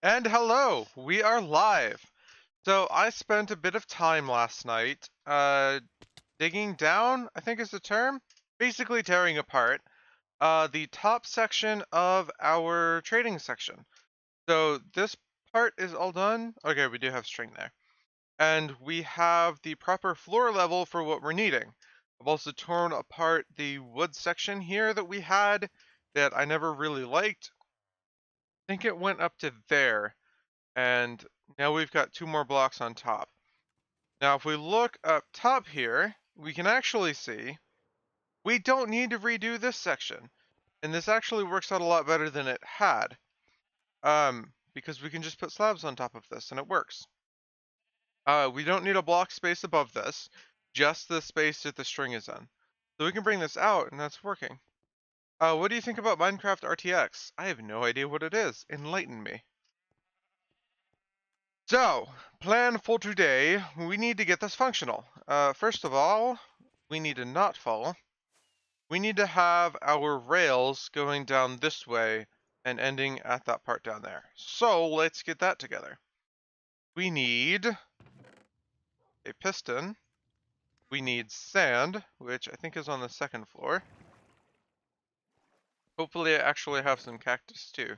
And hello, we are live. So I spent a bit of time last night, digging down, I think is the term, basically tearing apart, the top section of our trading section. So this part is all done. Okay, we do have string there. And we have the proper floor level for what we're needing. I've also torn apart the wood section here that we had that I never really liked. I think it went up to there. And now we've got two more blocks on top. Now, if we look up top here, we can actually see we don't need to redo this section. And this actually works out a lot better than it had. Because we can just put slabs on top of this and it works. We don't need a block space above this, just the space that the string is in. So we can bring this out and that's working. What do you think about Minecraft RTX? I have no idea what it is. Enlighten me. So, plan for today, we need to get this functional. First of all, we need to not fall. We need to have our rails going down this way and ending at that part down there. So, let's get that together. We need a piston. We need sand, which I think is on the second floor. Hopefully I actually have some cactus too.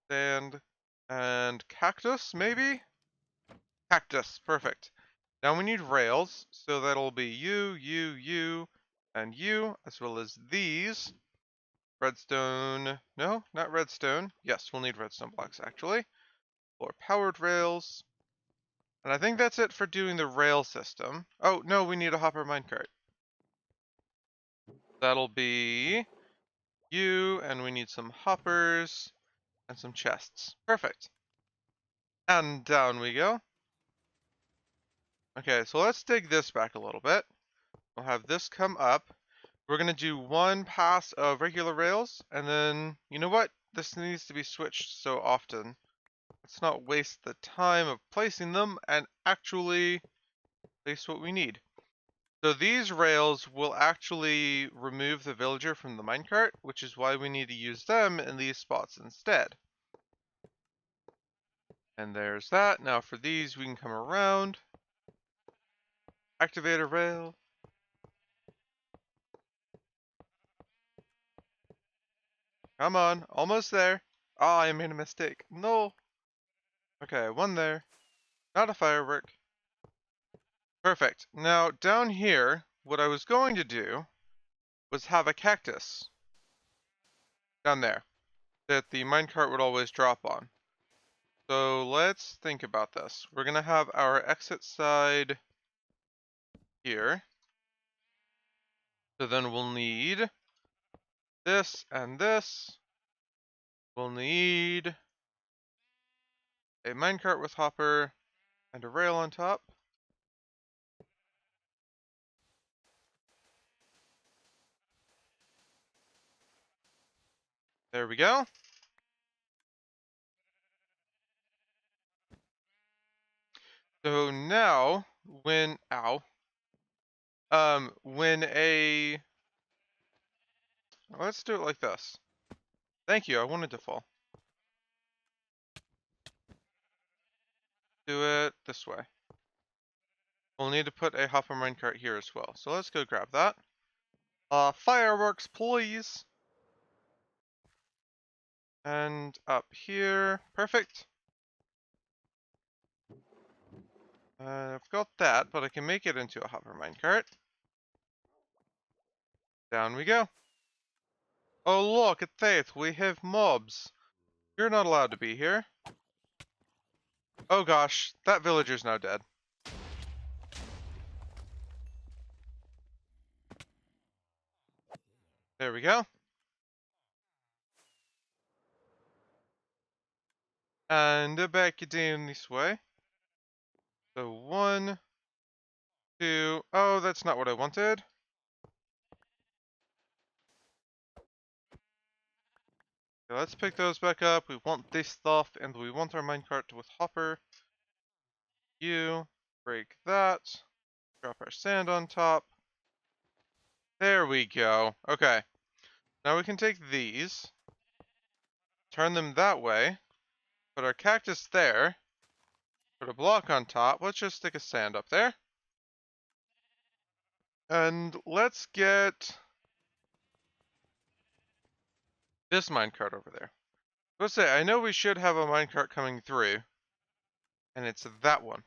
Sand and cactus, maybe? Cactus, perfect. Now we need rails, so that'll be you, and you, as well as these. Redstone, no, not redstone. Yes, we'll need redstone blocks actually. Or powered rails. And I think that's it for doing the rail system. Oh, no, we need a hopper minecart. That'll be you, and we need some hoppers and some chests. Perfect. And down we go. Okay, so let's dig this back a little bit. We'll have this come up. We're going to do one pass of regular rails, and then, you know what? This needs to be switched so often. Let's not waste the time of placing them and actually place what we need. So these rails will actually remove the villager from the minecart, which is why we need to use them in these spots instead. And there's that. Now for these, we can come around, activate a rail. Come on, almost there. Ah, I made a mistake. No. Okay, one there. Not a firework. Perfect. Now, down here, what I was going to do was have a cactus down there that the minecart would always drop on. So let's think about this. We're going to have our exit side here. So then we'll need this and this. We'll need a minecart with hopper and a rail on top. There we go. So now, when, ow, when a, let's do it like this. Thank you, I wanted to fall. Do it this way. We'll need to put a hopper minecart here as well. So let's go grab that. Fireworks, please. And up here, perfect. I've got that, but I can make it into a hopper minecart. Down we go. Oh look at that, we have mobs. You're not allowed to be here. Oh gosh, that villager's now dead. There we go. And back down this way. So 1, 2, oh, that's not what I wanted. Okay, let's pick those back up. We want this stuff, and we want our minecart with hopper. You, break that. Drop our sand on top. There we go. Okay. Now we can take these, turn them that way, Put our cactus there. Put a block on top. Let's just stick a sand up there. And let's get this minecart over there. Let's say, I know we should have a minecart coming through. And it's that one.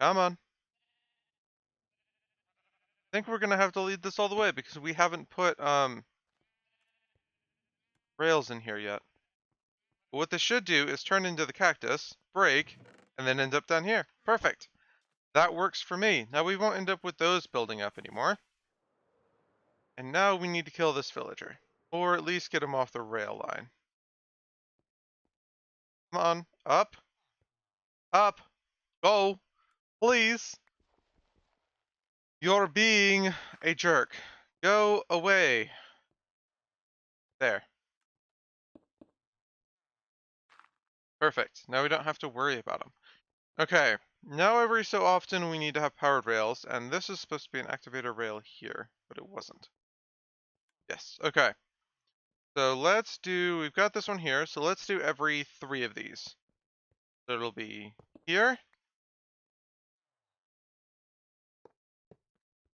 Come on. I think we're gonna have to lead this all the way because we haven't put rails in here yet. But what this should do is turn into the cactus, break, and then end up down here. Perfect. That works for me. Now we won't end up with those building up anymore. And now we need to kill this villager. Or at least get him off the rail line. Come on. Up. Up. Go. Please. You're being a jerk. Go away. There. Perfect. Now we don't have to worry about him. Okay. Now every so often we need to have powered rails, and this is supposed to be an activator rail here, but it wasn't. Yes. Okay. So let's do, we've got this one here, so let's do every 3 of these. So it'll be here.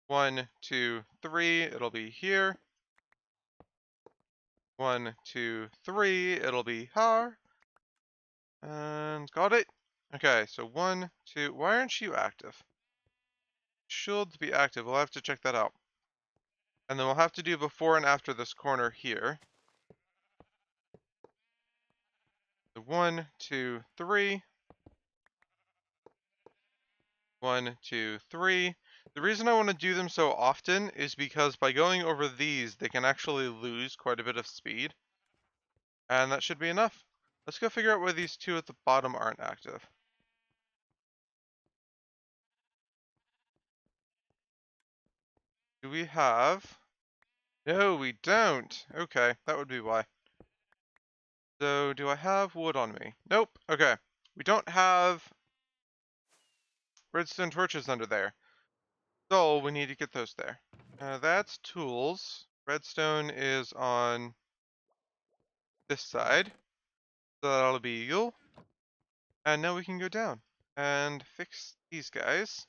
1, 2, 3, it'll be here. 1, 2, 3, it'll be here. And got it. Okay, so 1, 2, why aren't you active? Should be active, we'll have to check that out. And then we'll have to do before and after this corner here. So 1, 2, 3. 1, 2, 3. The reason I want to do them so often is because by going over these, they can actually lose quite a bit of speed. And that should be enough. Let's go figure out why these 2 at the bottom aren't active. Do we have... No, we don't. Okay, that would be why. So, do I have wood on me? Nope. Okay. We don't have redstone torches under there. So, we need to get those there. That's tools. Redstone is on this side. So that'll be you. And now we can go down and fix these guys.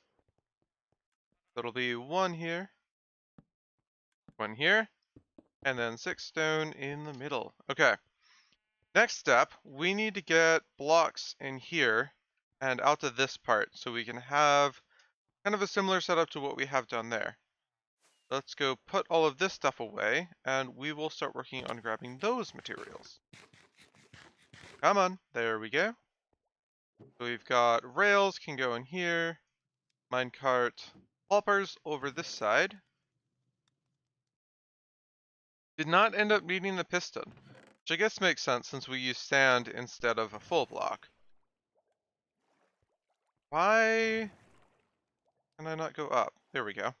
That'll be 1 here, 1 here, and then 6 stone in the middle. Okay. Next step, we need to get blocks in here and out to this part so we can have kind of a similar setup to what we have down there. Let's go put all of this stuff away and we will start working on grabbing those materials. Come on, there we go. So we've got rails can go in here, minecart, hoppers over this side. Did not end up needing the piston, which I guess makes sense since we use sand instead of a full block. Why can I not go up? There we go.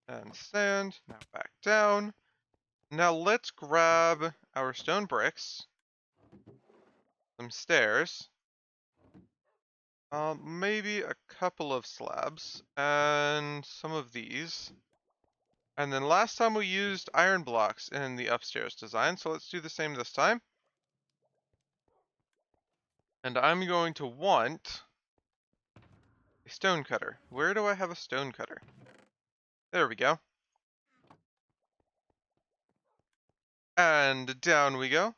And sand, now back down. Now let's grab our stone bricks, some stairs, maybe a couple of slabs, and some of these. And then last time we used iron blocks in the upstairs design, so let's do the same this time. And I'm going to want a stone cutter. Where do I have a stone cutter? There we go. And down we go.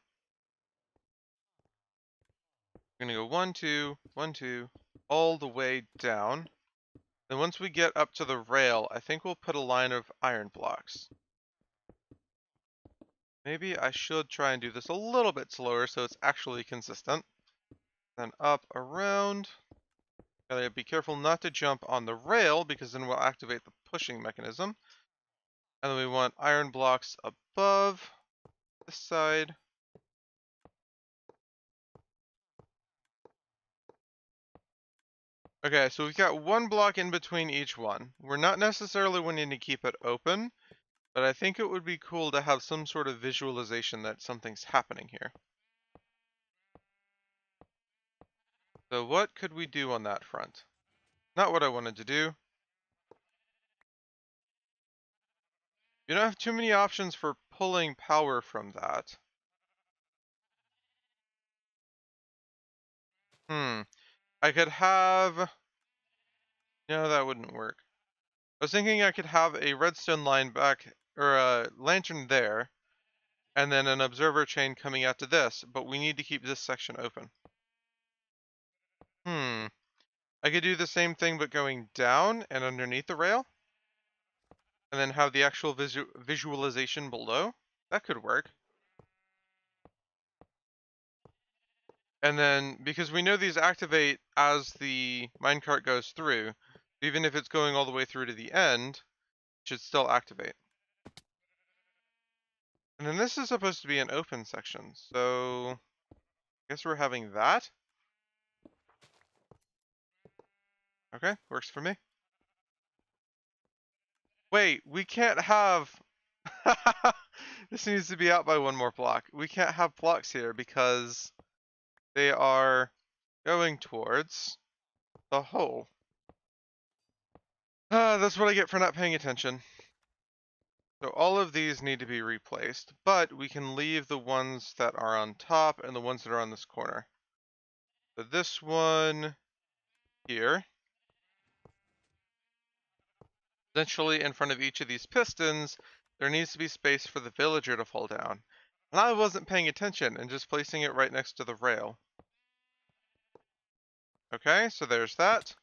We're gonna go 1, 2, 1, 2, all the way down. Then once we get up to the rail, I think we'll put a line of iron blocks. Maybe I should try and do this a little bit slower so it's actually consistent. Then up, around. Gotta be careful not to jump on the rail because then we'll activate the pushing mechanism. And then we want iron blocks above this side. Okay, so we've got 1 block in between each one. We're not necessarily wanting to keep it open, but I think it would be cool to have some sort of visualization that something's happening here. So what could we do on that front? Not what I wanted to do. You don't have too many options for pulling power from that. Hmm. I could have... No, that wouldn't work. I was thinking I could have a redstone line back, or a lantern there, and then an observer chain coming out to this, but we need to keep this section open. Hmm. I could do the same thing but going down and underneath the rail, and then have the actual visualization below. That could work. And then, because we know these activate as the minecart goes through, even if it's going all the way through to the end, it should still activate. And then this is supposed to be an open section, so I guess we're having that. Okay, works for me. Wait, we can't have... This needs to be out by one more block. We can't have blocks here because they are going towards the hole. That's what I get for not paying attention. So all of these need to be replaced, but we can leave the ones that are on top and the ones that are on this corner. So this one here, essentially in front of each of these pistons, there needs to be space for the villager to fall down. And I wasn't paying attention and just placing it right next to the rail. Okay, so there's that.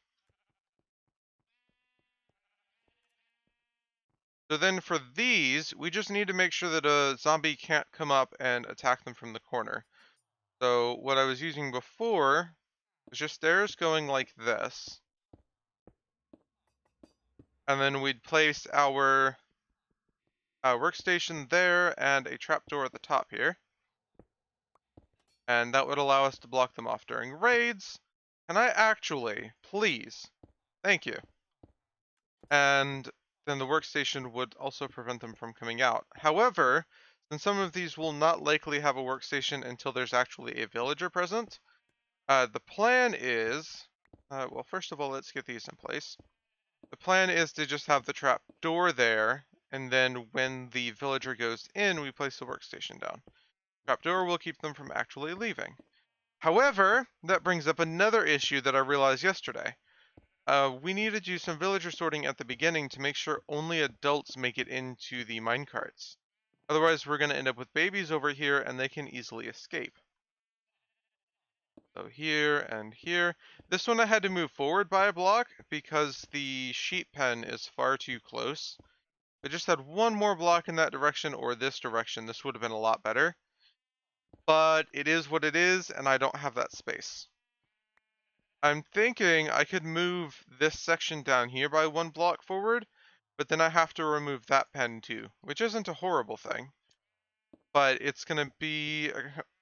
So then for these, we just need to make sure that a zombie can't come up and attack them from the corner. So what I was using before was just stairs going like this. And then we'd place our workstation there and a trapdoor at the top here. And that would allow us to block them off during raids. Can I actually, please? Thank you. And then the workstation would also prevent them from coming out. However, since some of these will not likely have a workstation until there's actually a villager present, the plan is, well, first of all, let's get these in place. The plan is to just have the trap door there, and then when the villager goes in, we place the workstation down. Trapdoor will keep them from actually leaving. However, that brings up another issue that I realized yesterday. We need to do some villager sorting at the beginning to make sure only adults make it into the minecarts. Otherwise, we're going to end up with babies over here, and they can easily escape. So here and here. This one I had to move forward by a block because the sheep pen is far too close. If I just had one more block in that direction or this direction, this would have been a lot better. But it is what it is, and I don't have that space. I'm thinking I could move this section down here by one block forward, but then I have to remove that pen too, which isn't a horrible thing. But it's going to be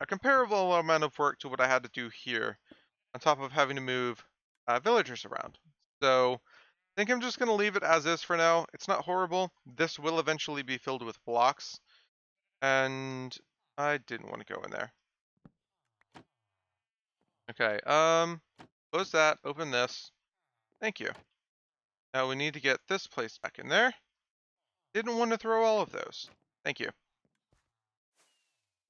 a comparable amount of work to what I had to do here, on top of having to move villagers around. So I think I'm just going to leave it as is for now. It's not horrible. This will eventually be filled with blocks. And I didn't want to go in there. Okay, close that, open this. Thank you. Now we need to get this placed back in there. Didn't want to throw all of those. Thank you.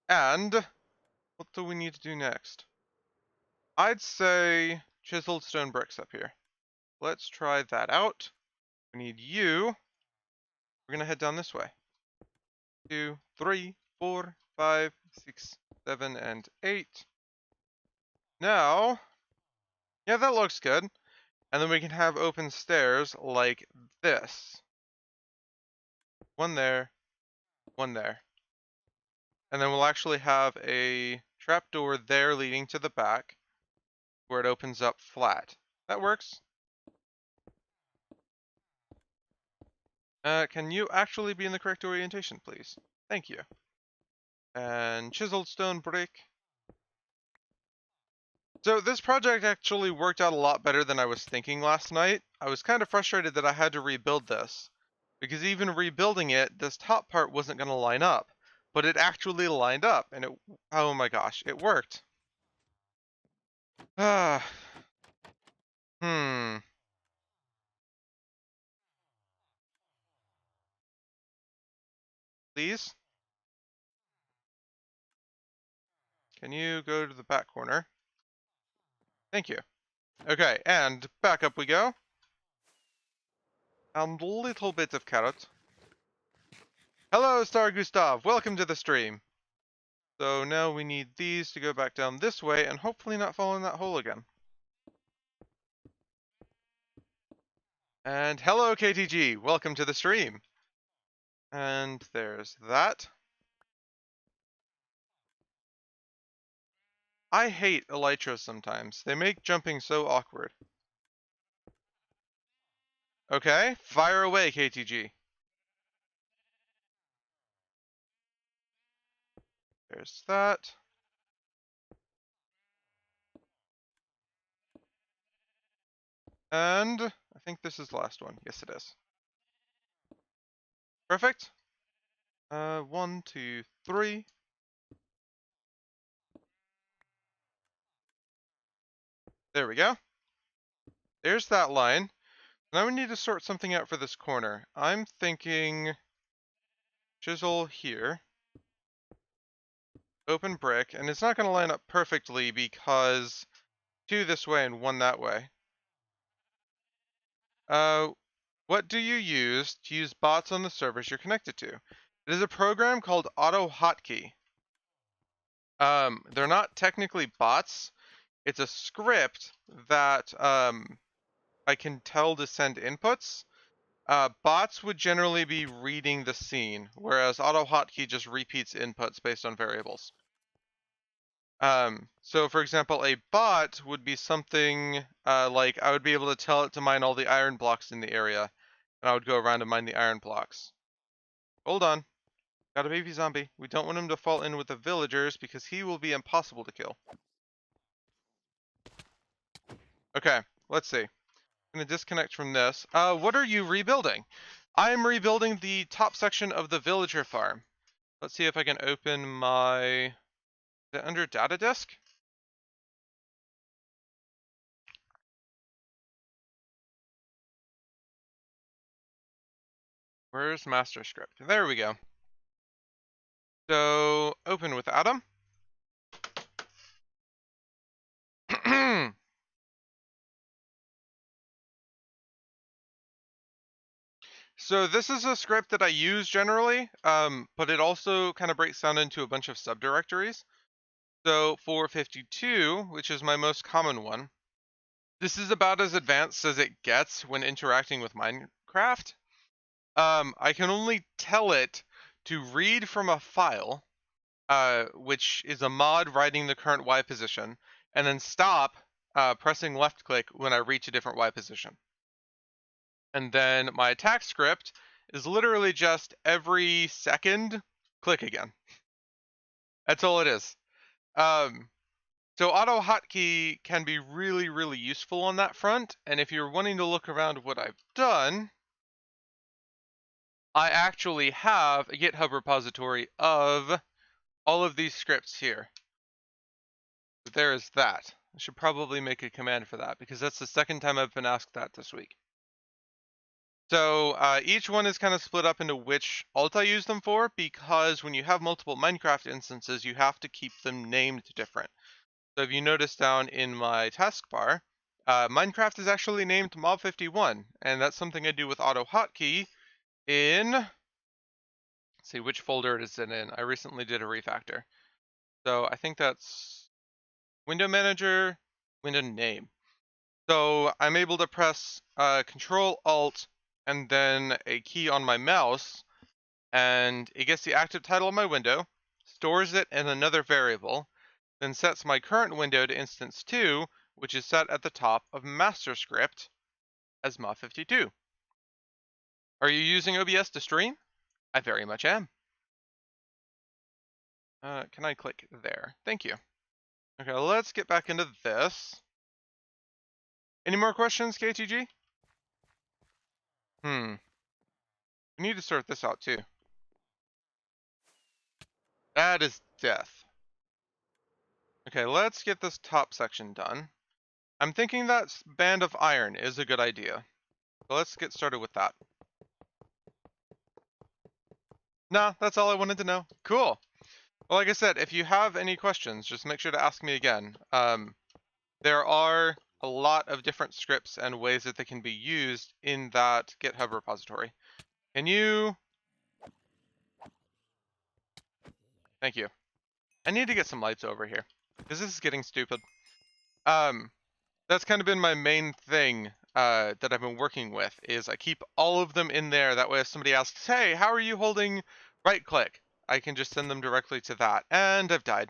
And what do we need to do next? I'd say chiseled stone bricks up here. Let's try that out. We need you. We're gonna head down this way. 2, 3, 4, 5, 6, 7, and 8. Now, yeah, that looks good. And then we can have open stairs like this. One there, one there. And then we'll actually have a trapdoor there leading to the back where it opens up flat. That works. Can you actually be in the correct orientation, please? Thank you. And chiseled stone brick. So this project actually worked out a lot better than I was thinking last night. I was kind of frustrated that I had to rebuild this, because even rebuilding it, this top part wasn't going to line up, but it actually lined up, and oh my gosh, it worked. Ah, hmm. Please, can you go to the back corner? Thank you. Okay, and back up we go. A little bit of carrot. Hello, Star Gustav. Welcome to the stream. So now we need these to go back down this way and hopefully not fall in that hole again. And hello, KTG. Welcome to the stream. And there's that. I hate elytras sometimes. They make jumping so awkward. Okay, fire away, KTG. There's that. And I think this is the last one. Yes, it is. Perfect. 1, 2, 3. There we go. There's that line. Now we need to sort something out for this corner. I'm thinking chisel here. Open brick, and it's not going to line up perfectly because 2 this way and 1 that way. What do you use to use bots on the servers you're connected to? It is a program called AutoHotkey. They're not technically bots. It's a script that I can tell to send inputs. Bots would generally be reading the scene, whereas AutoHotkey just repeats inputs based on variables. So for example, a bot would be something like I would be able to tell it to mine all the iron blocks in the area, and I would go around and mine the iron blocks. Hold on. Got a baby zombie. We don't want him to fall in with the villagers because he will be impossible to kill. Okay, let's see. I'm gonna disconnect from this. What are you rebuilding? I'm rebuilding the top section of the villager farm. Let's see if I can open my... Is it under data disk? Where's master script? There we go. So, open with Atom. So this is a script that I use generally, but it also kind of breaks down into a bunch of subdirectories. So for 52, which is my most common one, this is about as advanced as it gets when interacting with Minecraft. I can only tell it to read from a file, which is a mod writing the current Y position, and then stop pressing left click when I reach a different Y position. And then my attack script is literally just every second, click again. That's all it is. So AutoHotkey can be really, really useful on that front. And if you're wanting to look around what I've done, I actually have a GitHub repository of all of these scripts here. So there is that. I should probably make a command for that because that's the second time I've been asked that this week. So each one is kind of split up into which alt I use them for, because when you have multiple Minecraft instances, you have to keep them named different. So if you notice down in my taskbar, Minecraft is actually named Mob51, and that's something I do with AutoHotkey in, let's see which folder it is in. I recently did a refactor. So I think that's Window Manager, Window Name. So I'm able to press Control Alt and then a key on my mouse, and it gets the active title of my window, stores it in another variable, then sets my current window to instance 2, which is set at the top of master script as mob52. Are you using OBS to stream? I very much am. Can I click there? Thank you. Okay, let's get back into this. Any more questions, KTG? We need to sort this out too. That is death. Okay, let's get this top section done. I'm thinking that band of iron is a good idea. So let's get started with that. No, that's all I wanted to know. Cool. Well, like I said, if you have any questions, just make sure to ask me again. there are a lot of different scripts and ways that they can be used in that GitHub repository. Can you... Thank you. I need to get some lights over here, because this is getting stupid. That's kind of been my main thing that I've been working with, is I keep all of them in there. That way if somebody asks, hey, how are you holding right click? I can just send them directly to that. And I've died.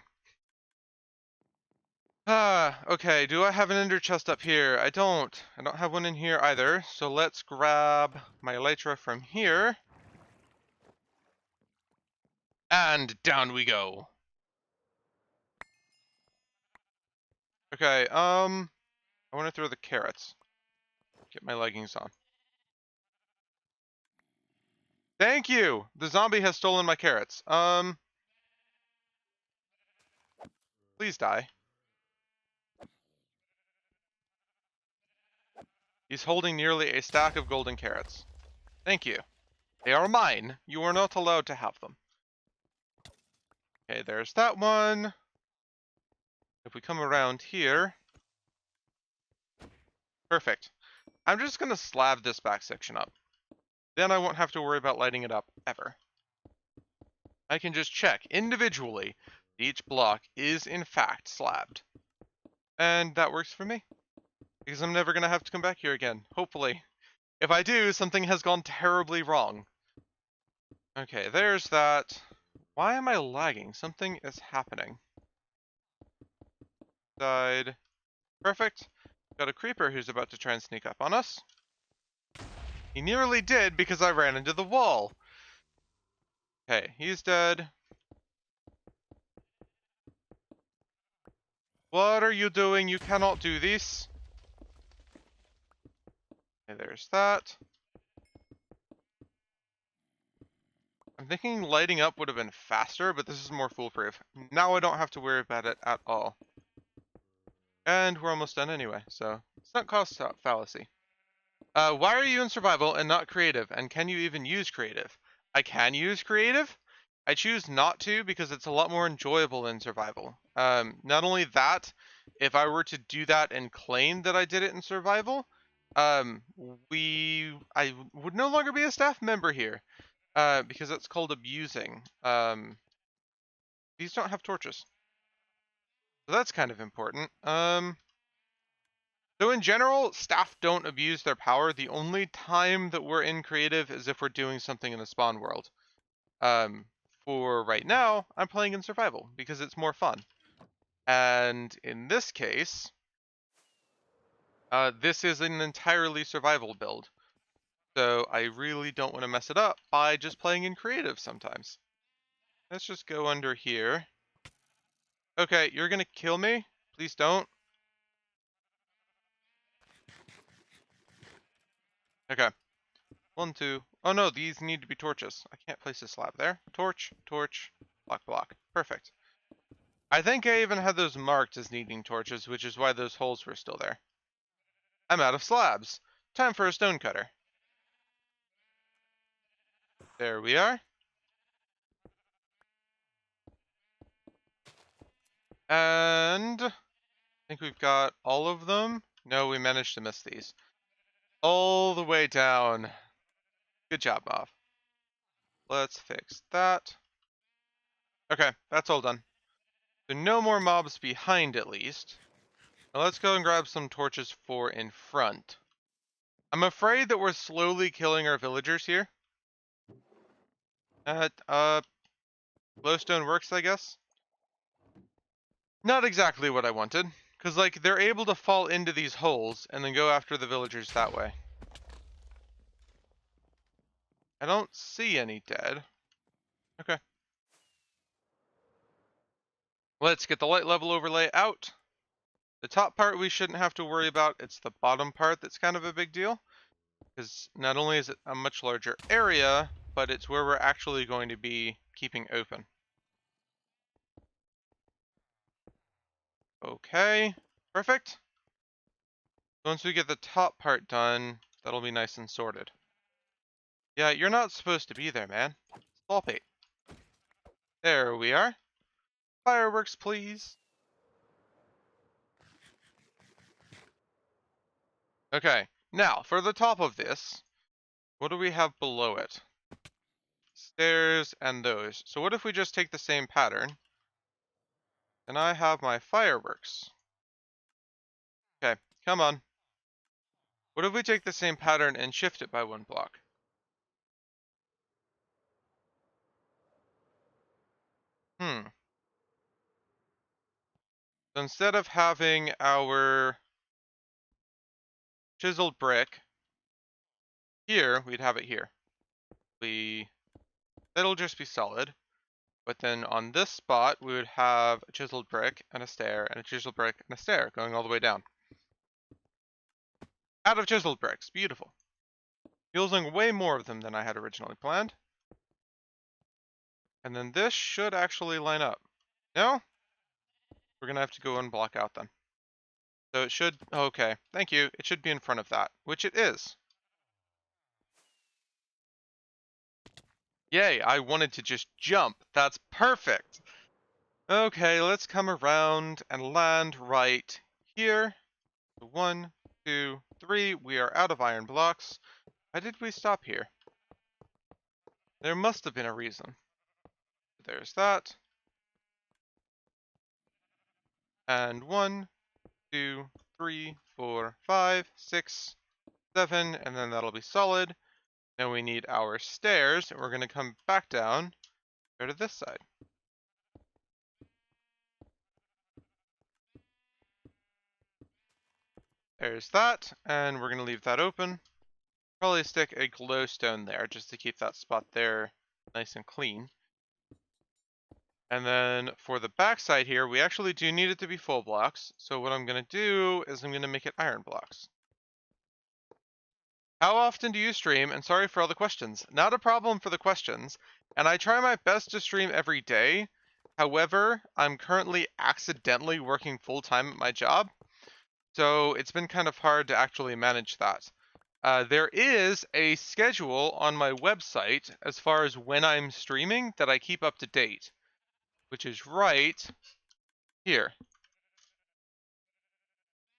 Okay, do I have an ender chest up here? I don't have one in here either. So let's grab my elytra from here. And down we go. Okay, I want to throw the carrots. Get my leggings on. Thank you! The zombie has stolen my carrots. Please die. He's holding nearly a stack of golden carrots. Thank you. They are mine. You are not allowed to have them. Okay, there's that one. If we come around here... Perfect. I'm just gonna slab this back section up. Then I won't have to worry about lighting it up, ever. I can just check individually each block is in fact slabbed. And that works for me. Because I'm never gonna have to come back here again, hopefully. If I do, something has gone terribly wrong. Okay, there's that. Why am I lagging? Something is happening. Died. Perfect. Got a creeper who's about to try and sneak up on us. He nearly did because I ran into the wall. Okay, he's dead. What are you doing? You cannot do this. Okay, there's that. I'm thinking lighting up would have been faster, but this is more foolproof. Now I don't have to worry about it at all. And we're almost done anyway, so it's not cost fallacy. Why are you in survival and not creative? And can you even use creative? I can use creative. I choose not to because it's a lot more enjoyable in survival. Not only that, if I were to do that and claim that I did it in survival, I would no longer be a staff member here. Because that's called abusing. These don't have torches. So that's kind of important. So in general, staff don't abuse their power. The only time that we're in creative is if we're doing something in the spawn world. For right now, I'm playing in survival because it's more fun. And in this case, this is an entirely survival build. So I really don't want to mess it up by just playing in creative sometimes. Let's just go under here. Okay, you're gonna kill me? Please don't. Okay. 1, 2. Oh no, these need to be torches. I can't place a slab there. Torch, torch, block, block. Perfect. I think I even had those marked as needing torches, which is why those holes were still there. I'm out of slabs. Time for a stone cutter. There we are. And I think we've got all of them. No, we managed to miss these. All the way down. Good job, Mauve. Let's fix that. Okay, that's all done. So no more mobs behind at least. Now let's go and grab some torches for in front. I'm afraid that we're slowly killing our villagers here. Glowstone works, I guess. Not exactly what I wanted. Because, like, they're able to fall into these holes and then go after the villagers that way. I don't see any dead. Okay. Let's get the light level overlay out. The top part we shouldn't have to worry about. It's the bottom part that's kind of a big deal. Because not only is it a much larger area, but it's where we're actually going to be keeping open. Okay, perfect. Once we get the top part done, that'll be nice and sorted. Yeah, you're not supposed to be there, man. Stop it. There we are. Fireworks, please. Okay, now for the top of this, what do we have below it? Stairs and those. So what if we just take the same pattern and I have my fireworks? Okay, come on. What if we take the same pattern and shift it by 1 block? Hmm. So instead of having our chiseled brick here, we'd have it here. It'll just be solid. But then on this spot, we would have a chiseled brick and a stair and a chiseled brick and a stair going all the way down. Out of chiseled bricks. Beautiful. Using way more of them than I had originally planned. And then this should actually line up. No? We're going to have to go and block out then. So it should, okay, thank you. It should be in front of that, which it is. Yay, I wanted to just jump. That's perfect. Okay, let's come around and land right here. 1, 2, 3. We are out of iron blocks. Why did we stop here? There must have been a reason. There's that. And 1, 2, 3, 4, 5, 6, 7, and then that'll be solid. Now we need our stairs, and we're going to come back down, go to this side. There's that, and we're going to leave that open. Probably stick a glowstone there, just to keep that spot there nice and clean. And then for the back side here, we actually do need it to be full blocks. So what I'm going to do is I'm going to make it iron blocks. How often do you stream? And sorry for all the questions. Not a problem for the questions. And I try my best to stream every day. However, I'm currently accidentally working full-time at my job. So it's been kind of hard to actually manage that. There is a schedule on my website as far as when I'm streaming that I keep up to date, which is right here.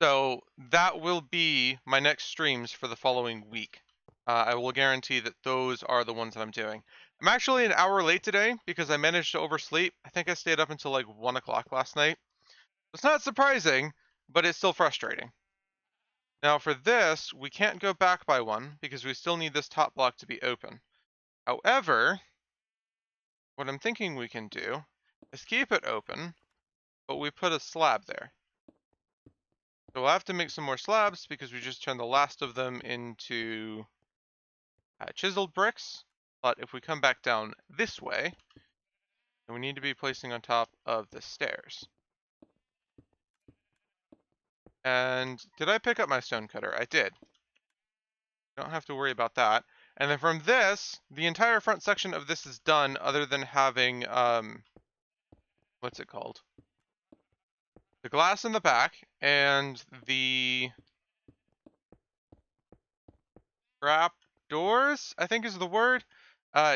So that will be my next streams for the following week. I will guarantee that those are the ones that I'm doing. I'm actually an hour late today because I managed to oversleep. I think I stayed up until like 1 o'clock last night. It's not surprising, but it's still frustrating. Now for this, we can't go back by 1 because we still need this top block to be open. However, what I'm thinking we can do is keep it open, but we put a slab there. So we'll have to make some more slabs because we just turned the last of them into chiseled bricks. But if we come back down this way, then we need to be placing on top of the stairs. And did I pick up my stone cutter? I did. Don't have to worry about that. And then from this, the entire front section of this is done other than having, what's it called? The glass in the back and the trap doors, I think is the word,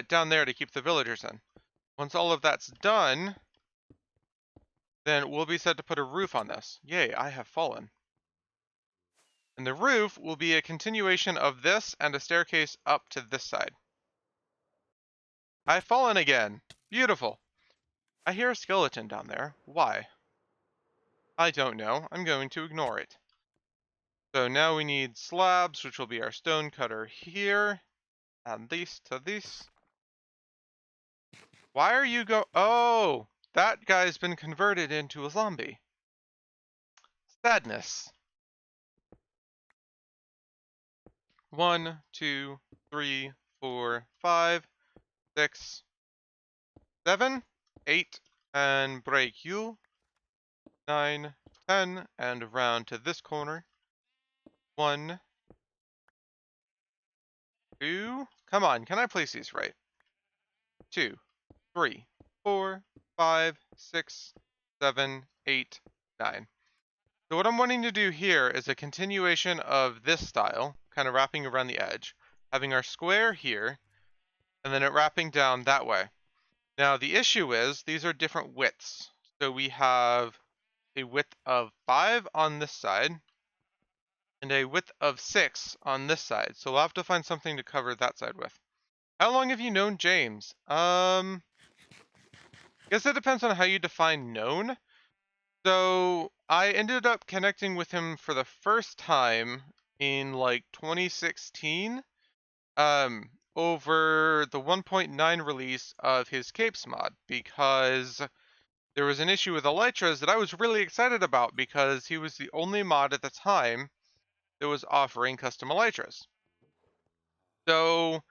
down there to keep the villagers in. Once all of that's done, then we'll be set to put a roof on this. Yay, I have fallen. And the roof will be a continuation of this and a staircase up to this side. I've fallen again. Beautiful. I hear a skeleton down there. Why? I don't know. I'm going to ignore it. So now we need slabs, which will be our stone cutter here. And these to this. Why are you Oh! That guy's been converted into a zombie. Sadness. 1, 2, 3, 4, 5, 6, 7, 8, and break you. 9, 10, and around to this corner. 1, 2. Come on, can I place these right? 2, 3, 4, 5, 6, 7, 8, 9. So what I'm wanting to do here is a continuation of this style, kind of wrapping around the edge, having our square here, and then it wrapping down that way. Now the issue is these are different widths. So we have a width of 5 on this side, and a width of 6 on this side. So we'll have to find something to cover that side with. How long have you known James? Guess it depends on how you define known. So I ended up connecting with him for the first time in like 2016, over the 1.9 release of his Capes mod, because there was an issue with Elytras that I was really excited about because he was the only mod at the time that was offering custom Elytras. So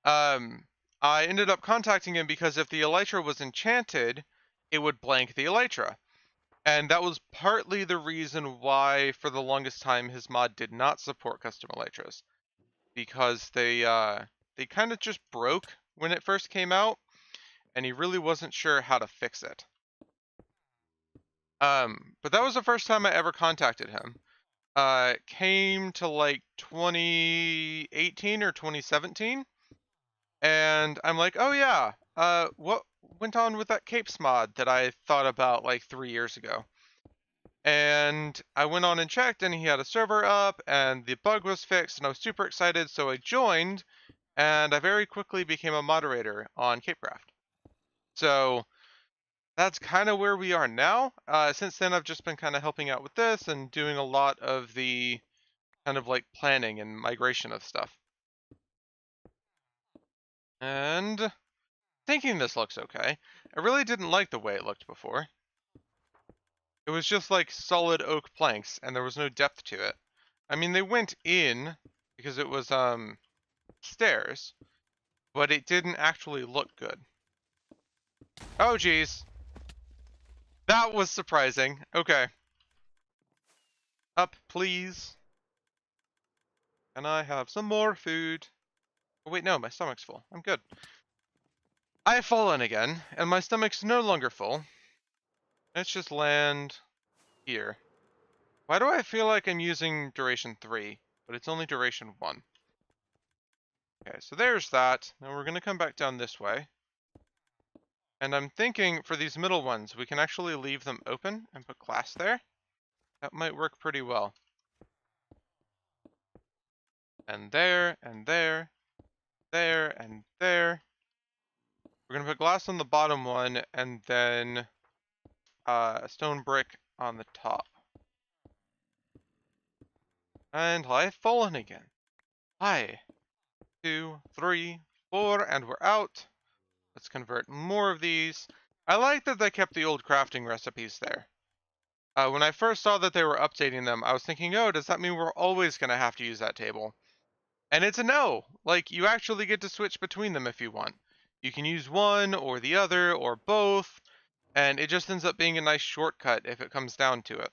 I ended up contacting him because if the Elytra was enchanted, it would blank the Elytra. And that was partly the reason why, for the longest time, his mod did not support custom Elytras. Because they kind of just broke when it first came out, and he really wasn't sure how to fix it. But that was the first time I ever contacted him. Came to like 2018 or 2017, and I'm like, oh yeah, what went on with that Capes mod that I thought about like 3 years ago? And I went on and checked, and he had a server up, and the bug was fixed, and I was super excited, so I joined, and I very quickly became a moderator on CapeCraft. So that's kind of where we are now. Since then, I've just been kind of helping out with this and doing a lot of the kind of like planning and migration of stuff. And thinking this looks okay. I really didn't like the way it looked before. It was just like solid oak planks, and there was no depth to it. I mean, they went in because it was stairs, but it didn't actually look good. Oh geez. That was surprising. Okay. Up, please. Can I have some more food? Oh wait, no, my stomach's full. I'm good. I've fallen again, and my stomach's no longer full. Let's just land here. Why do I feel like I'm using duration 3, but it's only duration 1? Okay, so there's that. Now we're gonna come back down this way. And I'm thinking for these middle ones, we can actually leave them open and put glass there. That might work pretty well. And there, and there, there, and there. We're gonna put glass on the bottom one, and then a stone brick on the top. And I've fallen again. Hi. 2, 3, 4, and we're out. Let's convert more of these. I like that they kept the old crafting recipes there. When I first saw that they were updating them, I was thinking, oh, does that mean we're always going to have to use that table? And it's a no. Like, you actually get to switch between them if you want. You can use one or the other or both, and it just ends up being a nice shortcut if it comes down to it.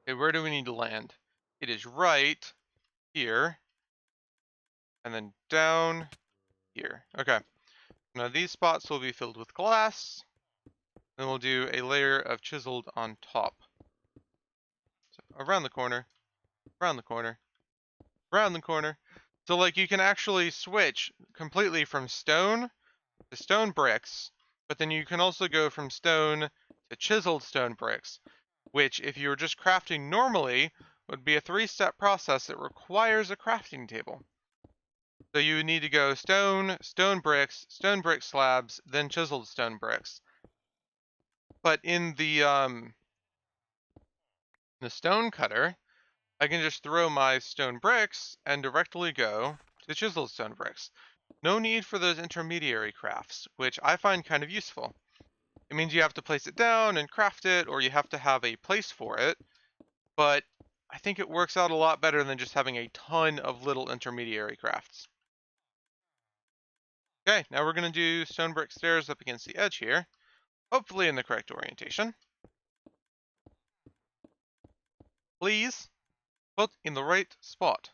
Okay, where do we need to land? It is right here, and then down here. Okay. Now these spots will be filled with glass. Then we'll do a layer of chiseled on top. So around the corner, around the corner, around the corner. So like you can actually switch completely from stone to stone bricks, but then you can also go from stone to chiseled stone bricks, which if you were just crafting normally would be a 3-step process that requires a crafting table. So you would need to go stone, stone brick slabs, then chiseled stone bricks. But in the stone cutter, I can just throw my stone bricks and directly go to chiseled stone bricks. No need for those intermediary crafts, which I find kind of useful. It means you have to place it down and craft it, or you have to have a place for it, but I think it works out a lot better than just having a ton of little intermediary crafts. Okay, now we're going to do stone brick stairs up against the edge here, hopefully in the correct orientation. Please put in the right spot.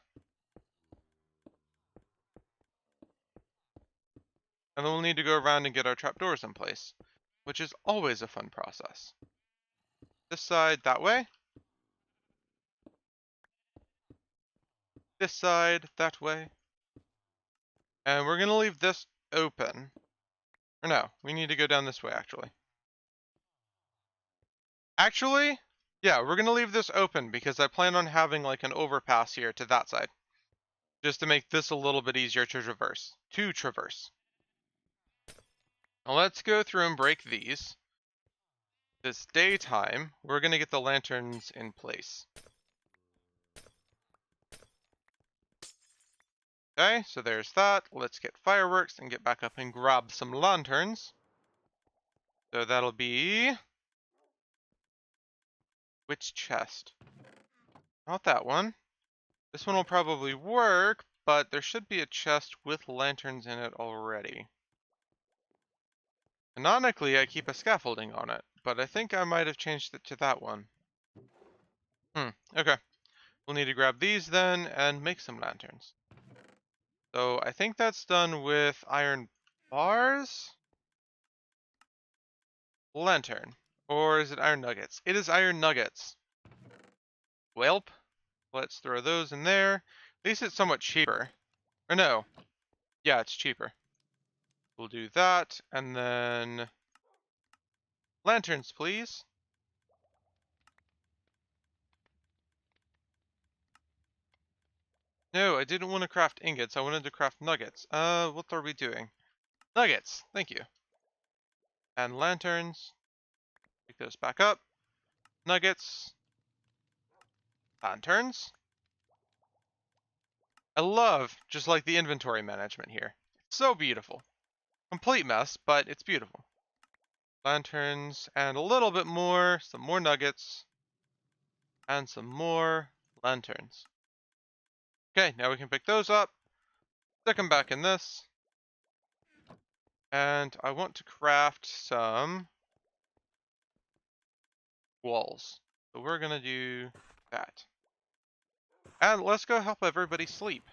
And then we'll need to go around and get our trapdoors in place, which is always a fun process. This side that way. This side that way. And we're going to leave this open. Or no, we need to go down this way, actually. Actually, Yeah, we're gonna leave this open because I plan on having like an overpass here to that side. Just to make this a little bit easier to traverse. Now let's go through and break these. This daytime, we're gonna get the lanterns in place. Okay, so there's that. Let's get fireworks and get back up and grab some lanterns. So that'll be... which chest? Not that one. This one will probably work, but there should be a chest with lanterns in it already. Canonically, I keep a scaffolding on it, but I think I might have changed it to that one. Okay. We'll need to grab these then and make some lanterns. So I think that's done with iron bars? Lantern. Or is it iron nuggets? It is iron nuggets. Welp. Let's throw those in there. At least it's somewhat cheaper. Or no. Yeah, it's cheaper. We'll do that, and then... lanterns, please. No, I didn't want to craft ingots. I wanted to craft nuggets. What are we doing? Nuggets. Thank you. And lanterns. Pick those back up. Nuggets. Lanterns. I love just like the inventory management here. It's so beautiful. Complete mess, but it's beautiful. Lanterns and a little bit more, some more nuggets, and some more lanterns. Okay, now we can pick those up, stick them back in this, and I want to craft some walls. So we're gonna do that. And let's go help everybody sleep,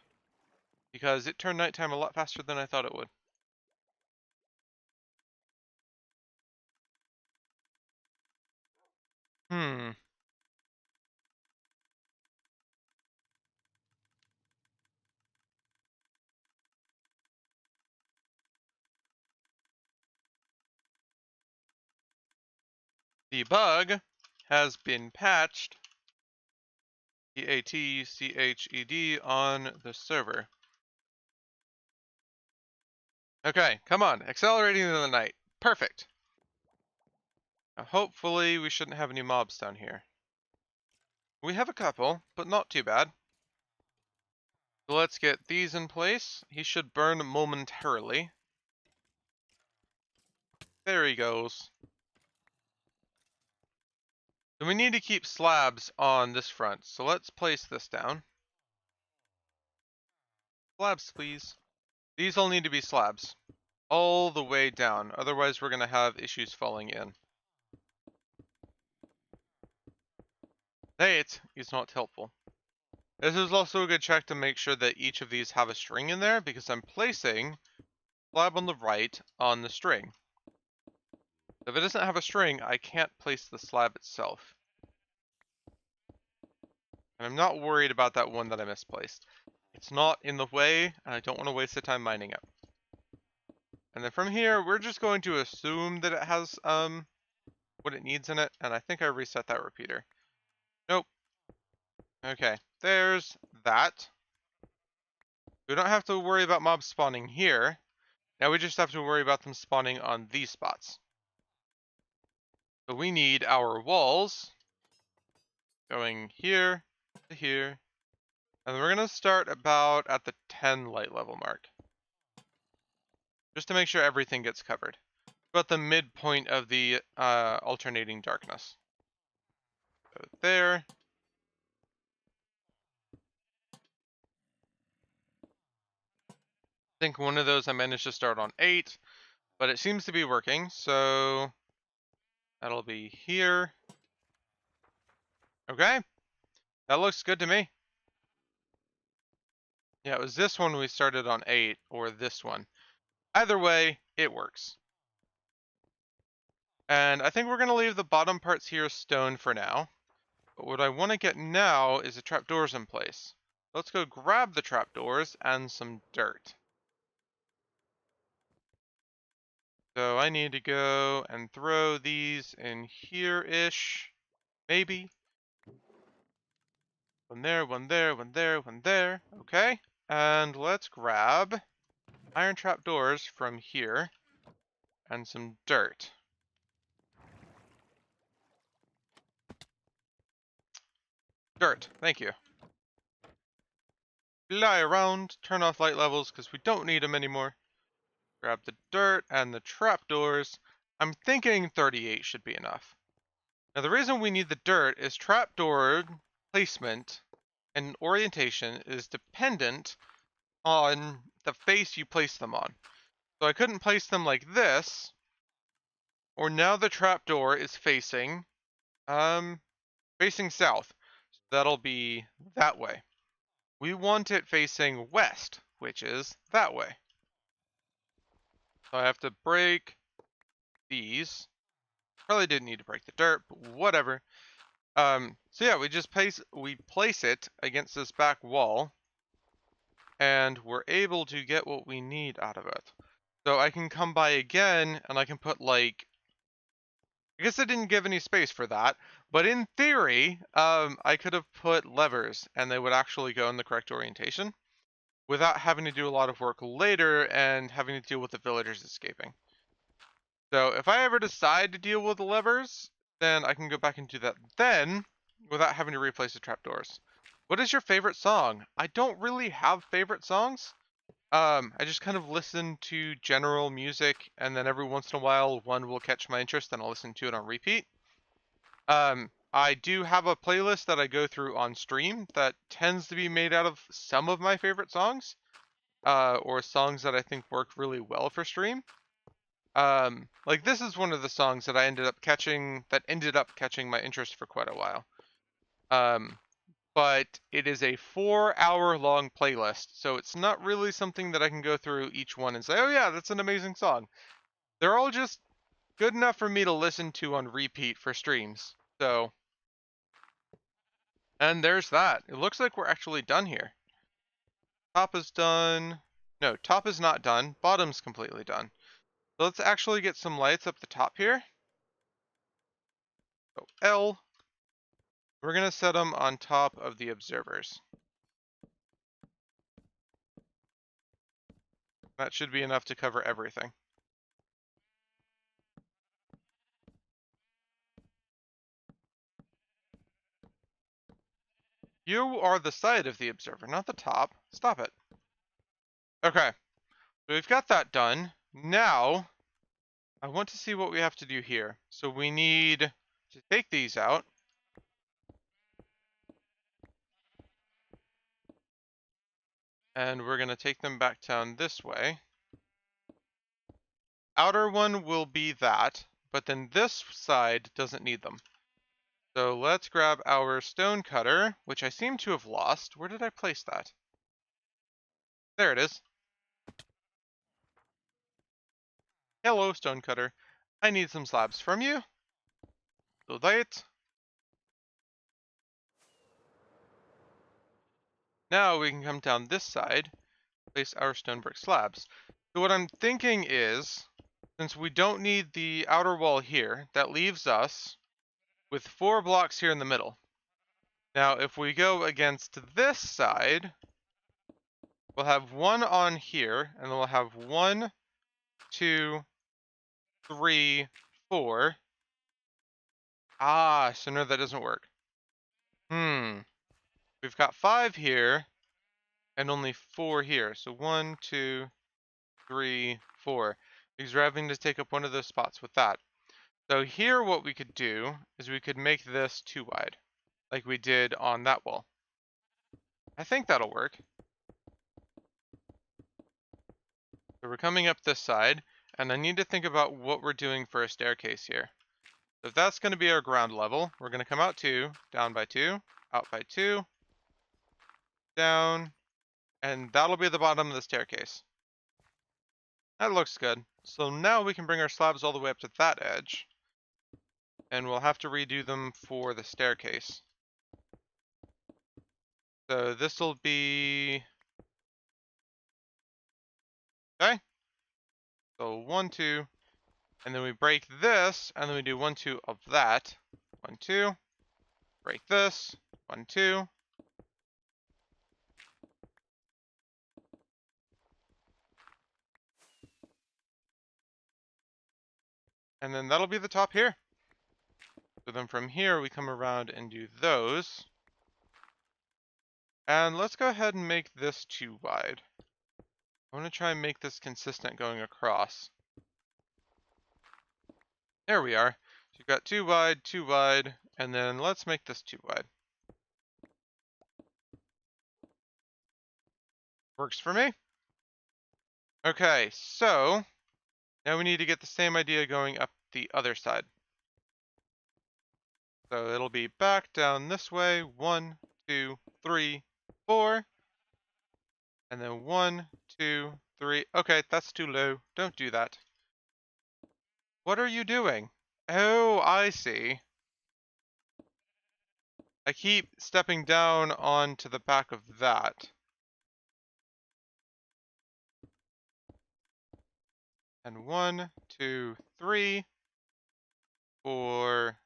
because it turned nighttime a lot faster than I thought it would. Hmm. The bug has been patched, PATCHED, on the server. Okay, come on, accelerating into the night. Perfect. Now, hopefully we shouldn't have any mobs down here. We have a couple, but not too bad. So let's get these in place. He should burn momentarily. There he goes. So we need to keep slabs on this front, so let's place this down. Slabs, please. These all need to be slabs. All the way down, otherwise we're going to have issues falling in. Hey, it's not helpful. This is also a good check to make sure that each of these have a string in there, because I'm placing slab on the right on the string. If it doesn't have a string, I can't place the slab itself. And I'm not worried about that one that I misplaced. It's not in the way, and I don't want to waste the time mining it. And then from here, we're just going to assume that it has what it needs in it, and I think I reset that repeater. Nope. Okay, there's that. We don't have to worry about mobs spawning here. Now we just have to worry about them spawning on these spots. So we need our walls going here to here. And we're going to start about at the 10 light level mark. Just to make sure everything gets covered. About the midpoint of the alternating darkness. So there. I think one of those I managed to start on 8. But it seems to be working, so that'll be here. Okay. That looks good to me. Yeah, it was this one we started on 8, or this one. Either way, it works. And I think we're going to leave the bottom parts here stone for now. But what I want to get now is the trapdoors in place. Let's go grab the trapdoors and some dirt. So I need to go and throw these in here-ish, maybe. One there, one there, one there, one there. Okay. And let's grab iron trapdoors from here and some dirt. Dirt, thank you. Fly around, turn off light levels because we don't need them anymore. Grab the dirt and the trapdoors. I'm thinking 38 should be enough. Now the reason we need the dirt is trapdoor placement and orientation is dependent on the face you place them on. So I couldn't place them like this, or now the trapdoor is facing south. So that'll be that way. We want it facing west, which is that way. So I have to break these. Probably didn't need to break the dirt, but whatever. So yeah, we place it against this back wall, and we're able to get what we need out of it. So I can come by again, and I can put like, I guess I didn't give any space for that, but in theory, I could have put levers, and they would actually go in the correct orientation, without having to do a lot of work later and having to deal with the villagers escaping. So if I ever decide to deal with the levers, then I can go back and do that then, without having to replace the trapdoors. What is your favorite song? I don't really have favorite songs. I just kind of listen to general music, and then every once in a while, one will catch my interest, and I'll listen to it on repeat. I do have a playlist that I go through on stream that tends to be made out of some of my favorite songs, or songs that I think work really well for stream. Like this is one of the songs that ended up catching my interest for quite a while. But it is a 4-hour long playlist, so it's not really something that I can go through each one and say, oh yeah, that's an amazing song. They're all just good enough for me to listen to on repeat for streams. So, and there's that. It looks like we're actually done here. Top is done. No, top is not done. Bottom's completely done. So let's actually get some lights up the top here. So L. We're going to set them on top of the observers. That should be enough to cover everything. You are the side of the observer, not the top. Stop it. Okay, so we've got that done. Now, I want to see what we have to do here. So we need to take these out. And we're going to take them back down this way. Outer one will be that, but then this side doesn't need them. So let's grab our stone cutter, which I seem to have lost. Where did I place that? There it is. Hello, stone cutter. I need some slabs from you. So that. Now we can come down this side, place our stone brick slabs. So what I'm thinking is, since we don't need the outer wall here, that leaves us with 4 blocks here in the middle. Now, if we go against this side, we'll have 1 on here, and then we'll have 1, 2, 3, 4. Ah, so no, that doesn't work. We've got 5 here, and only 4 here. So 1, 2, 3, 4. Because we're having to take up one of those spots with that. So here what we could do is we could make this too wide, like we did on that wall. I think that'll work. So we're coming up this side, and I need to think about what we're doing for a staircase here. So if that's going to be our ground level, we're going to come out 2, down by 2, out by 2, down, and that'll be the bottom of the staircase. That looks good. So now we can bring our slabs all the way up to that edge, and we'll have to redo them for the staircase. So this will be... Okay. So 1, 2, and then we break this, and then we do 1, 2 of that. 1, 2, break this, 1, 2, And then that'll be the top here. So then from here, we come around and do those. And let's go ahead and make this 2 wide. I want to try and make this consistent going across. There we are. So you've got 2 wide, and then let's make this 2 wide. Works for me. Okay, so now we need to get the same idea going up the other side. So it'll be back down this way. 1, 2, 3, 4. And then 1, 2, 3. Okay, that's too low. Don't do that. What are you doing? Oh, I see. I keep stepping down onto the back of that. And 1, 2, 3, 4,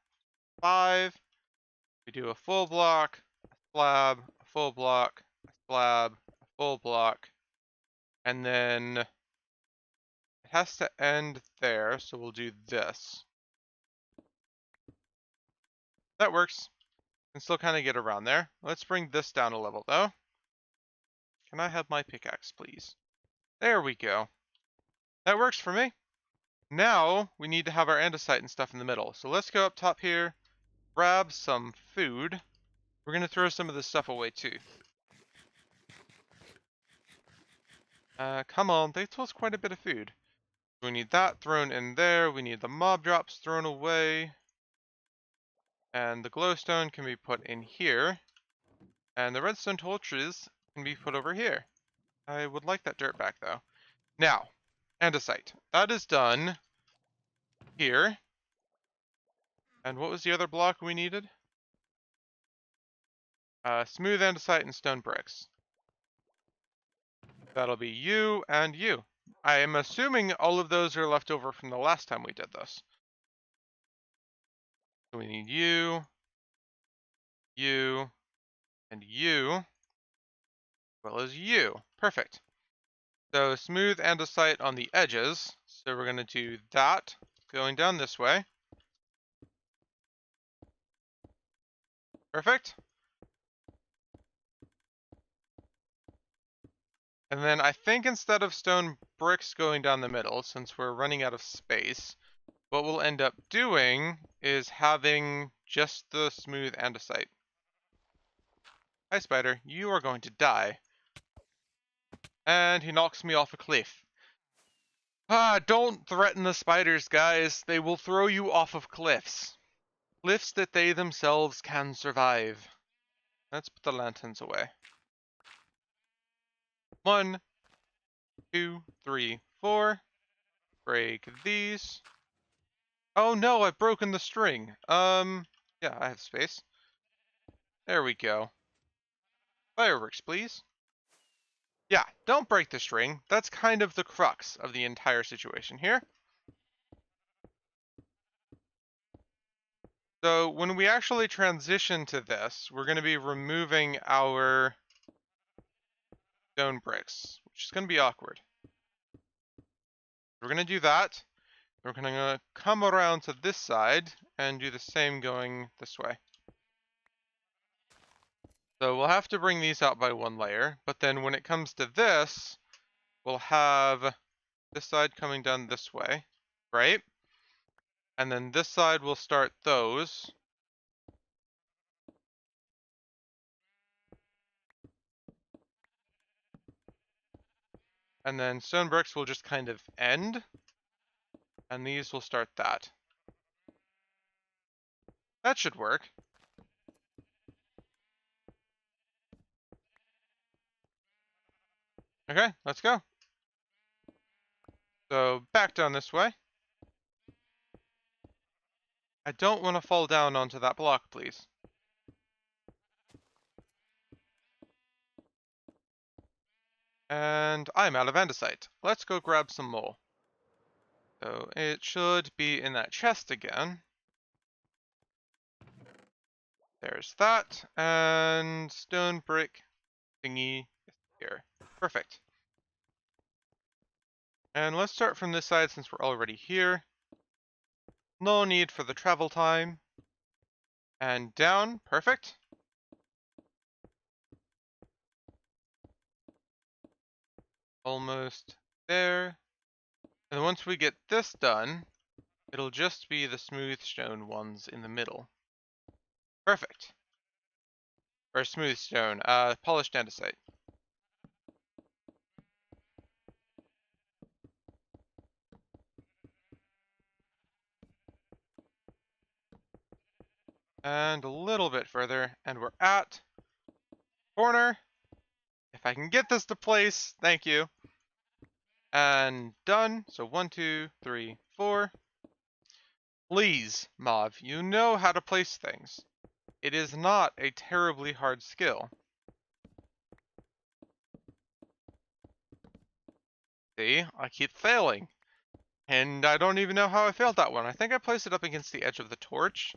5. We do a full block, a slab, a full block, a slab, a full block. And then it has to end there, so we'll do this. That works. Can still kind of get around there. Let's bring this down a level, though. Can I have my pickaxe, please? There we go. That works for me. Now, we need to have our andesite and stuff in the middle. So let's go up top here, grab some food. We're going to throw some of this stuff away, too. Come on, they told us quite a bit of food. We need that thrown in there. We need the mob drops thrown away. And the glowstone can be put in here. And the redstone torches can be put over here. I would like that dirt back, though. Now, andesite. That is done here. And what was the other block we needed? Smooth andesite and stone bricks. That'll be you and you. I am assuming all of those are left over from the last time we did this. So we need you, you, and you, as well as you. Perfect. So smooth andesite on the edges. So we're going to do that going down this way. Perfect. And then I think instead of stone bricks going down the middle, since we're running out of space, what we'll end up doing is having just the smooth andesite. Hi, spider. You are going to die. And he knocks me off a cliff. Ah, don't threaten the spiders, guys. They will throw you off of cliffs. Cliffs that they themselves can survive. Let's put the lanterns away. 1, 2, 3, 4. Break these. Oh no, I've broken the string. Yeah, I have space. There we go. Fireworks, please. Yeah, don't break the string. That's kind of the crux of the entire situation here. So when we actually transition to this, we're going to be removing our stone bricks, which is going to be awkward. We're going to do that. We're going to come around to this side and do the same going this way. So we'll have to bring these out by 1 layer, but then when it comes to this, we'll have this side coming down this way, right? And then this side will start those. And then stone bricks will just kind of end. And these will start that. That should work. Okay, let's go. So back down this way. I don't want to fall down onto that block, please. And I'm out of andesite. Let's go grab some more. So it should be in that chest again. There's that. And stone brick thingy is here. Perfect. And let's start from this side since we're already here. No need for the travel time. And down, perfect. Almost there. And once we get this done, it'll just be the smooth stone ones in the middle. Perfect. Or smooth stone, polished andesite. And a little bit further, and we're at corner. If I can get this to place, thank you. And done. So 1, 2, 3, 4. Please, Mav, you know how to place things. It is not a terribly hard skill. See, I keep failing. And I don't even know how I failed that one. I think I placed it up against the edge of the torch,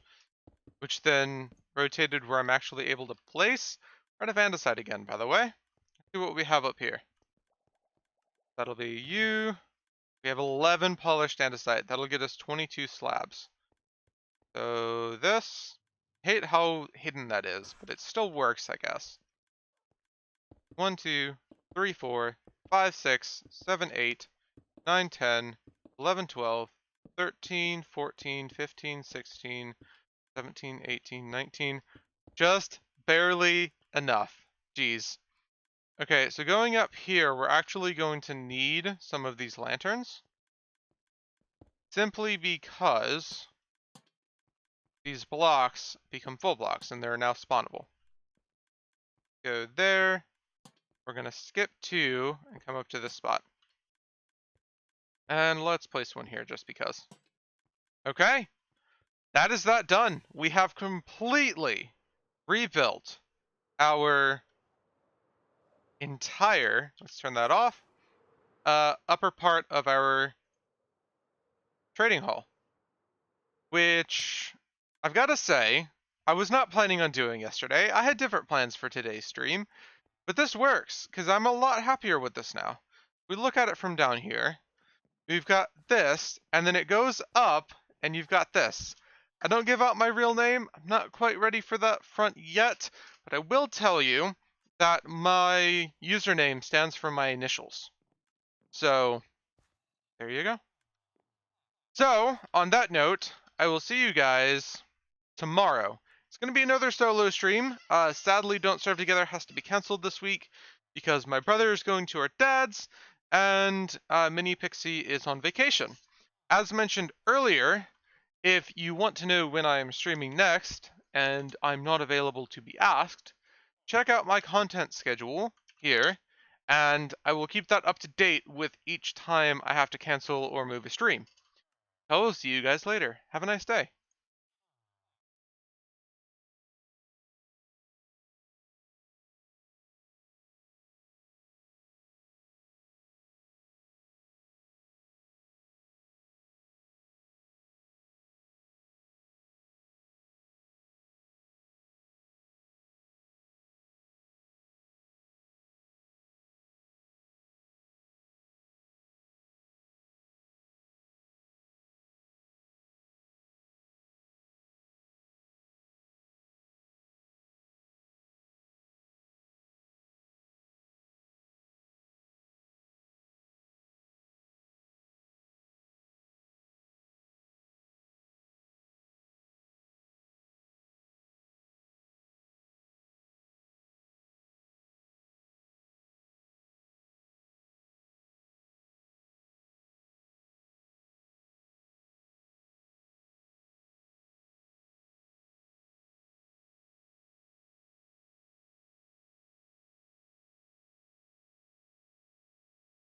which then rotated where I'm actually able to place. We're out of andesite again, by the way. Let's see what we have up here. That'll be you. We have 11 polished andesite. That'll get us 22 slabs. So this, hate how hidden that is, but it still works, I guess. 1, 2, 3, 4, 5, 6, 7, 8, 9, 10, 11, 12, 13, 14, 15, 16, 17, 18, 19. Just barely enough. Jeez. Okay, so going up here, we're actually going to need some of these lanterns. Simply because these blocks become full blocks and they're now spawnable. Go there. We're going to skip 2 and come up to this spot. And let's place one here just because. Okay, that is that done. We have completely rebuilt our entire, let's turn that off, upper part of our trading hall. Which, I've got to say, I was not planning on doing yesterday. I had different plans for today's stream. But this works, because I'm a lot happier with this now. We look at it from down here. We've got this, and then it goes up, and you've got this. I don't give out my real name. I'm not quite ready for that front yet, but I will tell you that my username stands for my initials. So, there you go. So, on that note, I will see you guys tomorrow. It's going to be another solo stream. Sadly, Don't Starve Together has to be canceled this week because my brother is going to our dad's and Mini Pixie is on vacation. As mentioned earlier, if you want to know when I am streaming next and I'm not available to be asked, check out my content schedule here and I will keep that up to date with each time I have to cancel or move a stream. I will see you guys later. Have a nice day.